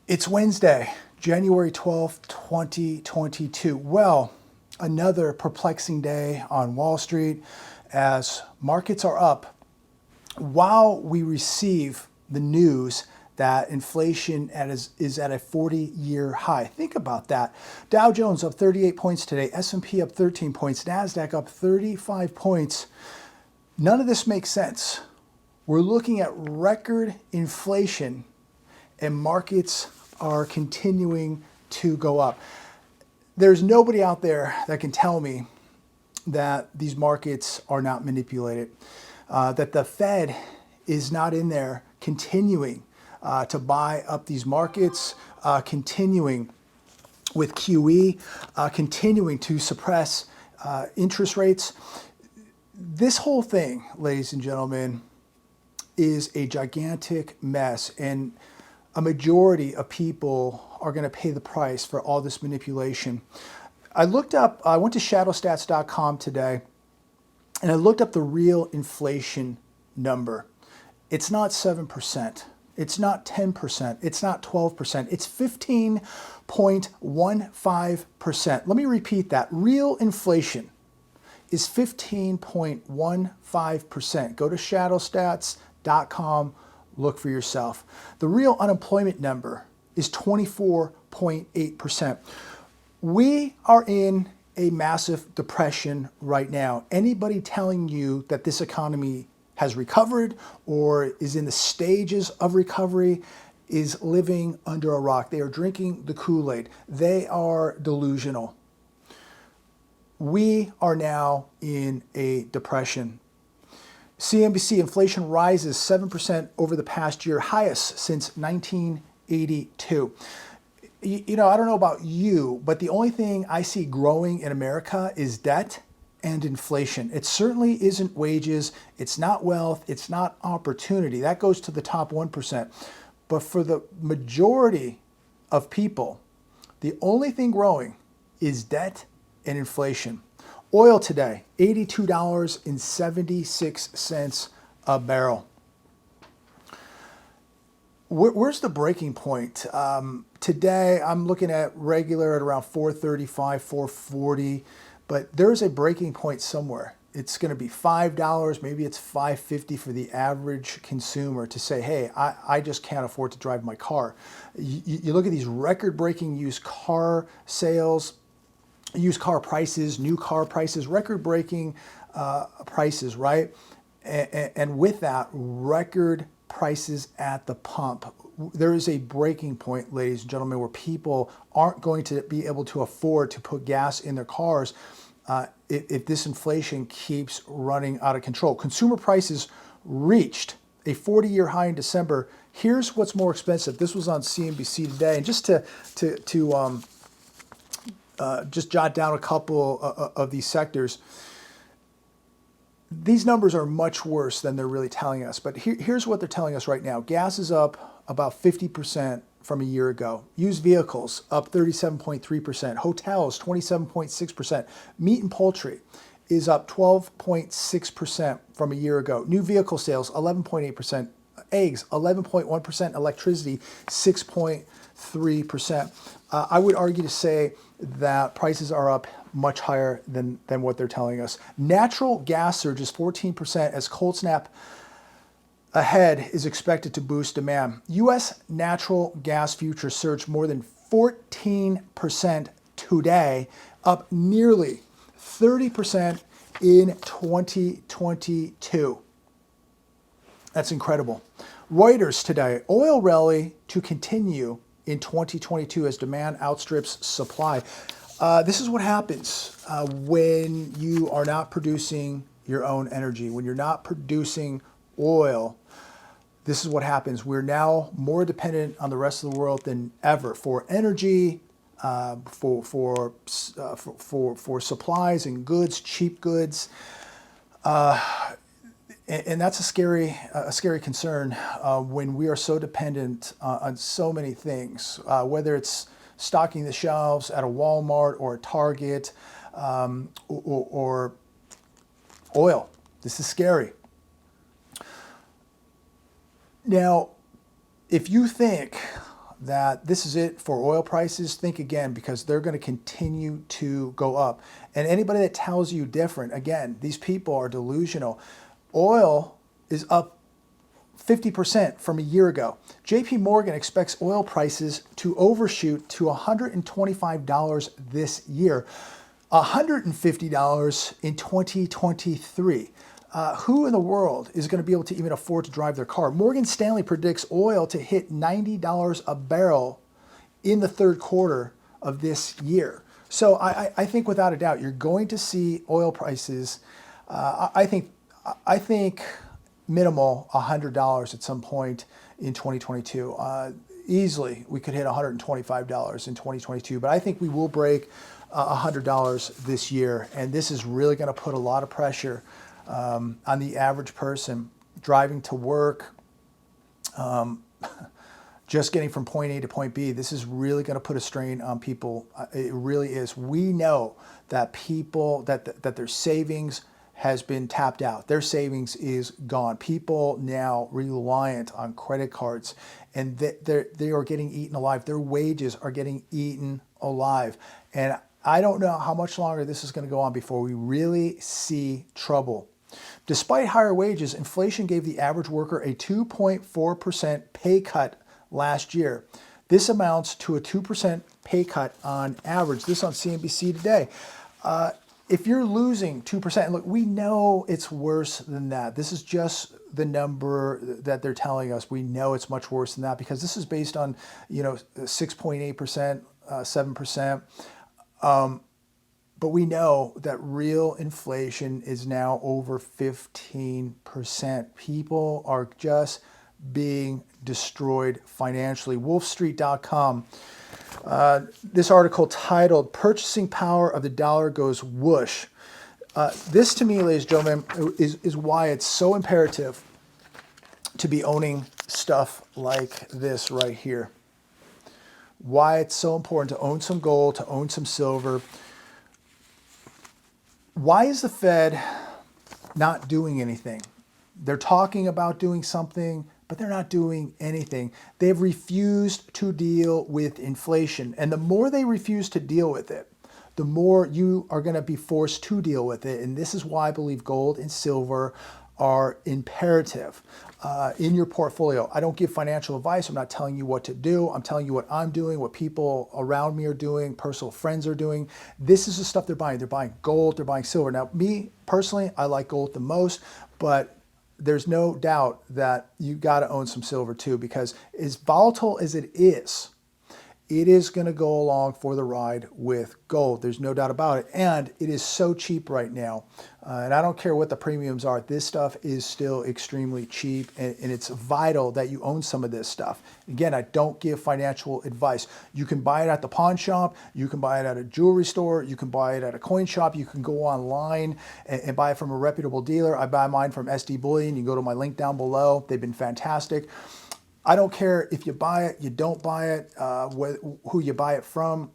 It's Wednesday, January 12th, 2022. Well, another perplexing day on Wall Street as markets are up while we receive the news that inflation is at a 40-year high. Think about that. Dow Jones up 38 points today, S&P up 13 points, NASDAQ up 35 points. None of this makes sense. We're looking at record inflation and markets are continuing to go up. There's nobody out there that can tell me that these markets are not manipulated, that the Fed is not in there continuing to buy up these markets, continuing with QE, continuing to suppress interest rates. This whole thing, ladies and gentlemen, is a gigantic mess, and a majority of people are going to pay the price for all this manipulation. I went to shadowstats.com today, and I looked up the real inflation number. It's not 7%. It's not 10%. It's not 12%. It's 15.15%. Let me repeat that. Real inflation is 15.15%. Go to shadowstats.com. Look for yourself. The real unemployment number is 24.8%. We are in a massive depression right now. Anybody telling you that this economy has recovered or is in the stages of recovery is living under a rock. They are drinking the Kool-Aid. They are delusional. We are now in a depression. CNBC inflation rises 7% over the past year, highest since 1982. You know, I don't know about you, but the only thing I see growing in America is debt and inflation. It certainly isn't wages. It's not wealth. It's not opportunity. That goes to the top 1%. But for the majority of people, the only thing growing is debt and inflation. Oil today, $82.76 a barrel. Where's the breaking point? Today, I'm looking at regular at around 435, 440, but there's a breaking point somewhere. It's going to be $5, maybe it's $5.50 for the average consumer to say, hey, I just can't afford to drive my car. You look at these record-breaking used car sales, used car prices, new car prices, record-breaking prices, right? And with that, record prices at the pump. There is a breaking point, ladies and gentlemen, where people aren't going to be able to afford to put gas in their cars if this inflation keeps running out of control. Consumer prices reached a 40-year high in December. Here's what's more expensive. This was on CNBC today, and just to just jot down a couple of these sectors. These numbers are much worse than they're really telling us, but here's what they're telling us right now. Gas is up about 50% from a year ago. Used vehicles up 37.3%. Hotels 27.6%. Meat and poultry is up 12.6% from a year ago. New vehicle sales 11.8%. Eggs 11.1%. Electricity 6.3%. I would argue to say that prices are up much higher than what they're telling us. Natural gas surges 14% as cold snap ahead is expected to boost demand. U.S. natural gas futures surged more than 14% today, up nearly 30% in 2022. That's incredible. Reuters today, oil rally to continue in 2022 as demand outstrips supply. This is what happens when you are not producing your own energy, when you're not producing oil. This is what happens. We're now more dependent on the rest of the world than ever for energy, for supplies and goods, cheap goods. And that's a scary concern when we are so dependent on so many things, whether it's stocking the shelves at a Walmart or a Target or oil. This is scary. Now, if you think that this is it for oil prices, think again, because they're going to continue to go up. And anybody that tells you different, again, these people are delusional. Oil is up 50% from a year ago. JP Morgan expects oil prices to overshoot to $125 this year, $150 in 2023. Who in the world is going to be able to even afford to drive their car? Morgan Stanley predicts oil to hit $90 a barrel in the third quarter of this year. So I think without a doubt, you're going to see oil prices, I think minimal $100 at some point in 2022. Easily, we could hit $125 in 2022, but I think we will break $100 this year, and this is really going to put a lot of pressure on the average person driving to work, just getting from point A to point B. This is really going to put a strain on people. It really is. We know that people, that their savings has been tapped out. Their savings is gone. People now reliant on credit cards, and they are getting eaten alive. Their wages are getting eaten alive. And I don't know how much longer this is going to go on before we really see trouble. Despite higher wages, inflation gave the average worker a 2.4% pay cut last year. This amounts to a 2% pay cut on average. This on CNBC today. If you're losing 2%, look, we know it's worse than that. This is just the number that they're telling us. We know it's much worse than that because this is based on, 6.8%, 7%. But we know that real inflation is now over 15%. People are just being destroyed financially. Wolfstreet.com. This article titled "Purchasing Power of the Dollar Goes Whoosh." This to me, ladies and gentlemen, is why it's so imperative to be owning stuff like this right here. Why it's so important to own some gold, to own some silver. Why is the Fed not doing anything? They're talking about doing something, but they're not doing anything. They've refused to deal with inflation. And the more they refuse to deal with it, the more you are going to be forced to deal with it. And this is why I believe gold and silver are imperative in your portfolio. I don't give financial advice. I'm not telling you what to do. I'm telling you what I'm doing, what people around me are doing, personal friends are doing. This is the stuff they're buying. They're buying gold, they're buying silver. Now, me personally, I like gold the most, but there's no doubt that you got to own some silver too, because as volatile as it is going to go along for the ride with gold. There's no doubt about it. And it is so cheap right now. And I don't care what the premiums are. This stuff is still extremely cheap. And it's vital that you own some of this stuff. Again, I don't give financial advice. You can buy it at the pawn shop. You can buy it at a jewelry store. You can buy it at a coin shop. You can go online and buy it from a reputable dealer. I buy mine from SD Bullion. You can go to my link down below. They've been fantastic. I don't care if you buy it, you don't buy it, who you buy it from.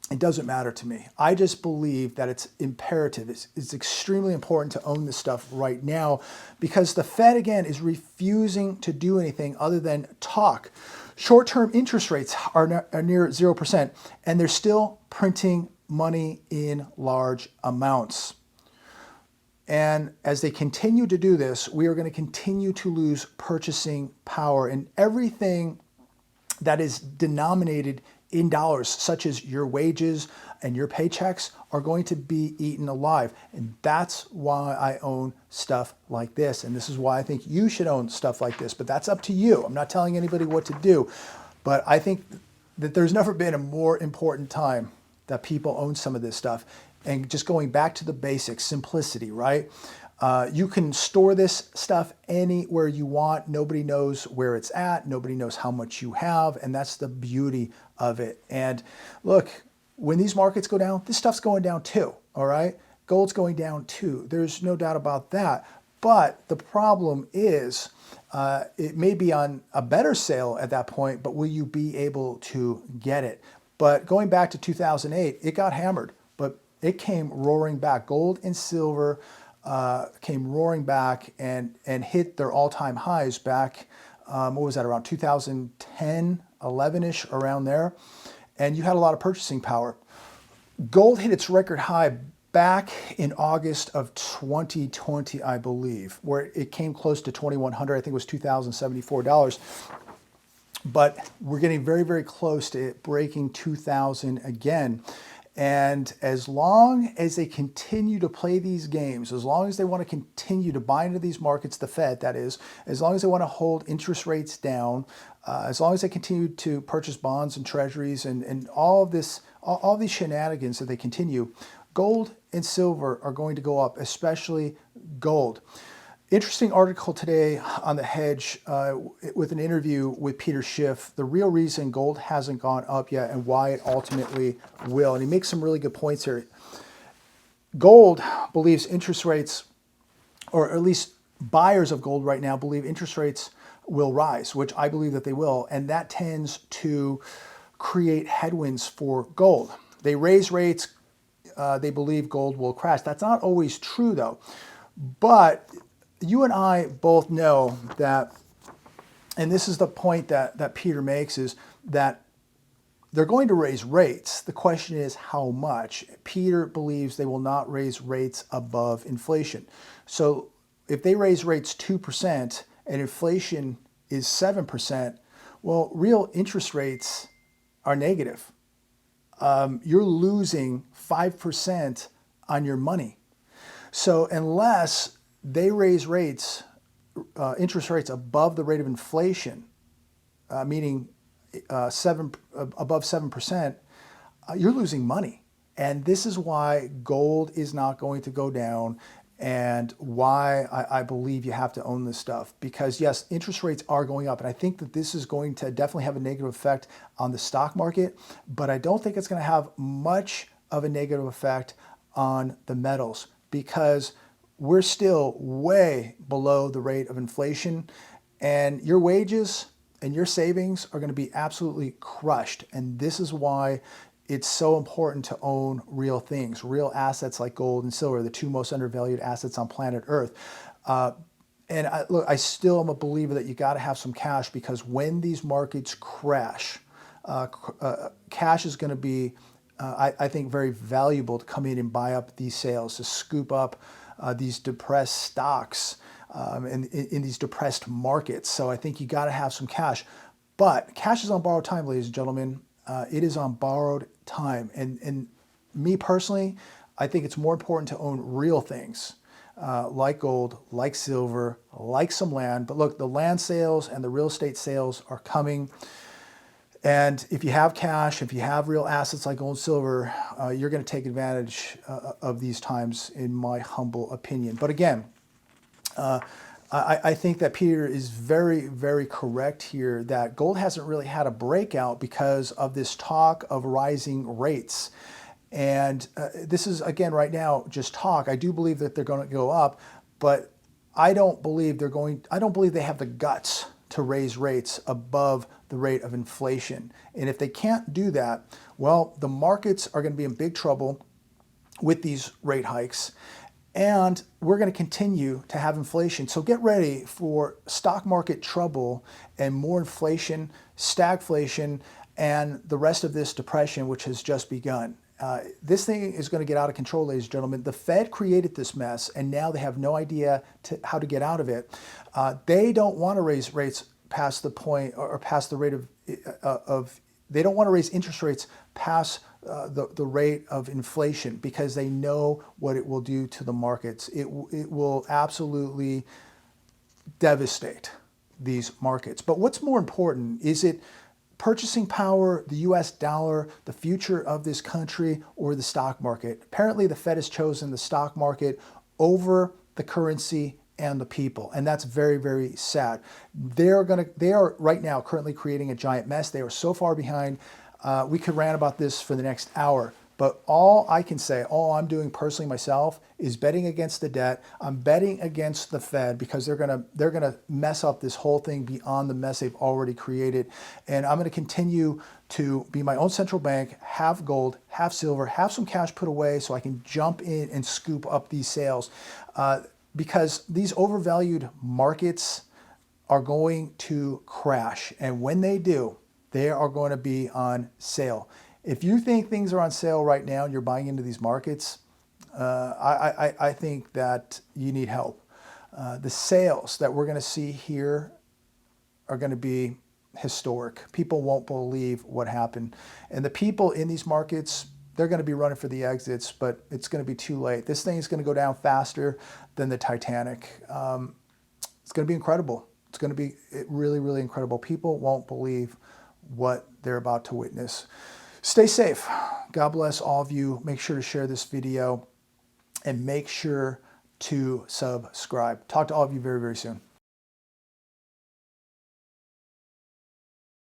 It doesn't matter to me. I just believe that it's imperative. It's extremely important to own this stuff right now because the Fed, again, is refusing to do anything other than talk. Short-term interest rates are near 0%, and they're still printing money in large amounts. And as they continue to do this, we are going to continue to lose purchasing power. And everything that is denominated in dollars, such as your wages and your paychecks, are going to be eaten alive. And that's why I own stuff like this. And this is why I think you should own stuff like this. But that's up to you. I'm not telling anybody what to do. But I think that there's never been a more important time that people own some of this stuff. And just going back to the basics, simplicity, right? You can store this stuff anywhere you want. Nobody knows where it's at. Nobody knows how much you have. And that's the beauty of it. And look, when these markets go down, this stuff's going down too, all right? Gold's going down too. There's no doubt about that. But the problem is it may be on a better sale at that point, but will you be able to get it? But going back to 2008, it got hammered. But it came roaring back. Gold and silver came roaring back and hit their all-time highs back, what was that, around 2010, 11-ish, around there, and you had a lot of purchasing power. Gold hit its record high back in August of 2020, I believe, where it came close to 2,100. I think it was $2,074. But we're getting very, very close to it breaking 2,000 again. And as long as they continue to play these games, as long as they want to continue to buy into these markets, the Fed, that is, as long as they want to hold interest rates down, as long as they continue to purchase bonds and treasuries and all of this, all these shenanigans that they continue, gold and silver are going to go up, especially gold. Interesting article today on The Hedge with an interview with Peter Schiff, the real reason gold hasn't gone up yet and why it ultimately will. And he makes some really good points here. Gold believes interest rates, or at least buyers of gold right now believe interest rates will rise, which I believe that they will. And that tends to create headwinds for gold. They raise rates, they believe gold will crash. That's not always true though. But you and I both know that, and this is the point that Peter makes, is that they're going to raise rates. The question is how much. Peter believes they will not raise rates above inflation. So if they raise rates 2% and inflation is 7%, well, real interest rates are negative. You're losing 5% on your money. So unless they raise rates, interest rates above the rate of inflation, meaning above 7%, you're losing money. And this is why gold is not going to go down, and why I believe you have to own this stuff. Because yes, interest rates are going up, and I think that this is going to definitely have a negative effect on the stock market, but I don't think it's going to have much of a negative effect on the metals, because we're still way below the rate of inflation, and your wages and your savings are going to be absolutely crushed. And this is why it's so important to own real things, real assets like gold and silver, the two most undervalued assets on planet Earth. And I still am a believer that you got to have some cash, because when these markets crash, cash is going to be, I think, very valuable to come in and buy up these sales, to scoop up these depressed stocks in these depressed markets. So I think you got to have some cash. But cash is on borrowed time, ladies and gentlemen. It is on borrowed time. And me personally, I think it's more important to own real things like gold, like silver, like some land. But look, the land sales and the real estate sales are coming. And if you have cash, if you have real assets like gold and silver, you're going to take advantage of these times, in my humble opinion. But again, I think that Peter is very, very correct here, that gold hasn't really had a breakout because of this talk of rising rates. And this is, again, right now, just talk. I do believe that they're going to go up, but I don't believe they have the guts to raise rates above the rate of inflation. And if they can't do that, well, the markets are going to be in big trouble with these rate hikes, and we're going to continue to have inflation. So get ready for stock market trouble and more inflation, stagflation, and the rest of this depression, which has just begun. This thing is going to get out of control, ladies and gentlemen. The Fed created this mess, and now they have no idea how to get out of it. They don't want to raise rates past the point, or past the rate of they don't want to raise interest rates past the rate of inflation, because they know what it will do to the markets. It will absolutely devastate these markets. But what's more important, is it purchasing power, the US dollar, the future of this country, or the stock market? Apparently the Fed has chosen the stock market over the currency and the people, and that's very, very sad. They are right now currently creating a giant mess. They are so far behind. We could rant about this for the next hour, but all I can say, all I'm doing personally myself, is betting against the debt. I'm betting against the Fed, because they're gonna mess up this whole thing beyond the mess they've already created. And I'm gonna continue to be my own central bank, have gold, have silver, have some cash put away so I can jump in and scoop up these sales. Because these overvalued markets are going to crash. And when they do, They are going to be on sale. If you think things are on sale right now and you're buying into these markets, I think that you need help. The sales that we're going to see here are going to be historic. People won't believe what happened. And the people in these markets, they're going to be running for the exits, but it's going to be too late. This thing is going to go down faster than the Titanic. It's going to be incredible. It's going to be really, really incredible. People won't believe what they're about to witness. Stay safe. God bless all of you. Make sure to share this video and make sure to subscribe. Talk to all of you very, very soon.